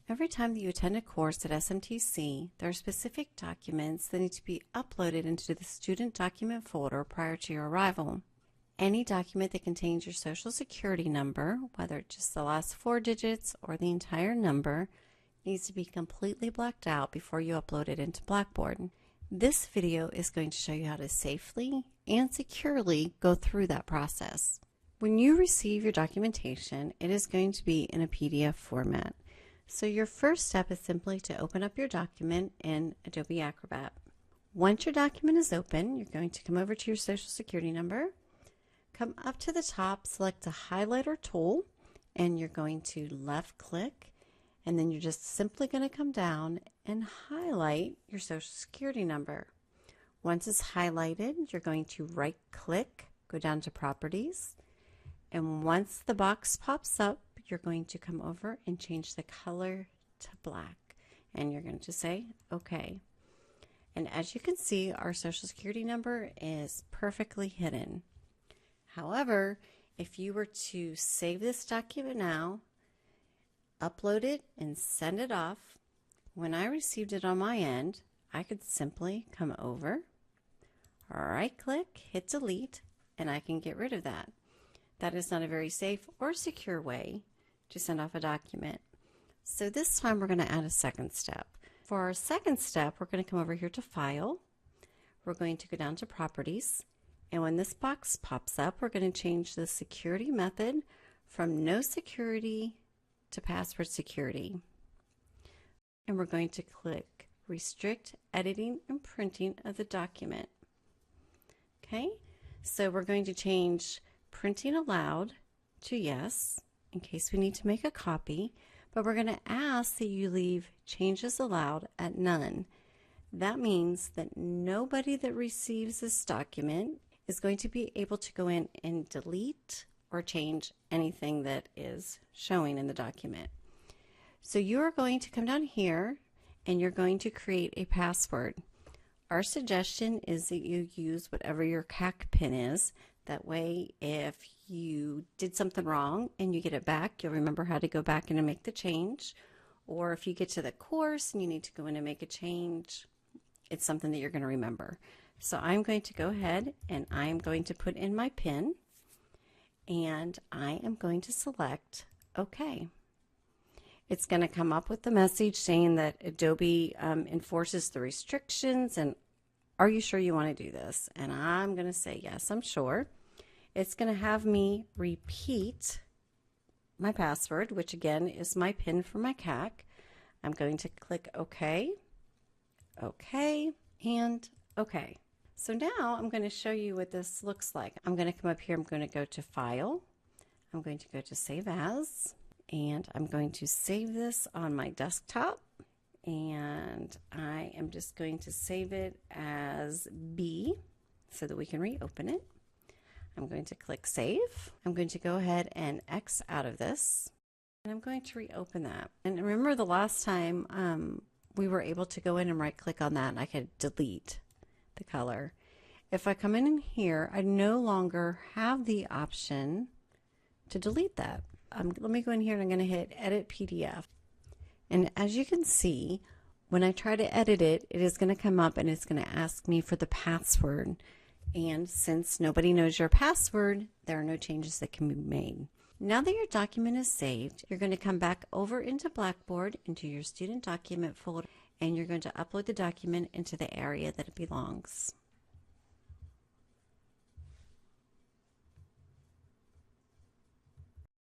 Every time that you attend a course at SMTC, there are specific documents that need to be uploaded into the student document folder prior to your arrival. Any document that contains your social security number, whether it's just the last 4 digits or the entire number, needs to be completely blacked out before you upload it into Blackboard. This video is going to show you how to safely and securely go through that process. When you receive your documentation, it is going to be in a PDF format. So your first step is simply to open up your document in Adobe Acrobat. Once your document is open, you're going to come over to your social security number, come up to the top, select the highlighter tool, and you're going to left click, and then you're just simply going to come down and highlight your social security number. Once it's highlighted, you're going to right click, go down to properties, and once the box pops up, you're going to come over and change the color to black, and you're going to say OK. And as you can see, our social security number is perfectly hidden. However, if you were to save this document now, upload it and send it off, when I received it on my end, I could simply come over, right click, hit delete, and I can get rid of that. That is not a very safe or secure way to send off a document. So this time we're going to add a second step. For our second step, we're going to come over here to File. We're going to go down to Properties. And when this box pops up, we're going to change the security method from no security to password security. And we're going to click Restrict Editing and Printing of the document. Okay, so we're going to change Printing Allowed to Yes, in case we need to make a copy, but we're going to ask that you leave Changes Allowed at None. That means that nobody that receives this document is going to be able to go in and delete or change anything that is showing in the document. So you are going to come down here and you're going to create a password. Our suggestion is that you use whatever your CAC pin is. That way, if you did something wrong and you get it back, you'll remember how to go back in and make the change. Or if you get to the course and you need to go in and make a change, it's something that you're going to remember. So I'm going to go ahead and I'm going to put in my PIN, and I am going to select OK. It's going to come up with the message saying that Adobe enforces the restrictions, and are you sure you want to do this? And I'm going to say yes, I'm sure. It's going to have me repeat my password, which again is my PIN for my CAC. I'm going to click OK, OK, and OK. So now I'm going to show you what this looks like. I'm going to come up here, I'm going to go to File, I'm going to go to Save As, and I'm going to save this on my desktop. And I am just going to save it as B so that we can reopen it. I'm going to click Save. I'm going to go ahead and X out of this, and I'm going to reopen that. And remember the last time we were able to go in and right click on that and I could delete the color. If I come in here, I no longer have the option to delete that. Let me go in here and I'm going to hit Edit PDF. And as you can see, when I try to edit it, it is going to come up and it's going to ask me for the password. And since nobody knows your password, there are no changes that can be made. Now that your document is saved, you're going to come back over into Blackboard, into your student document folder, and you're going to upload the document into the area that it belongs.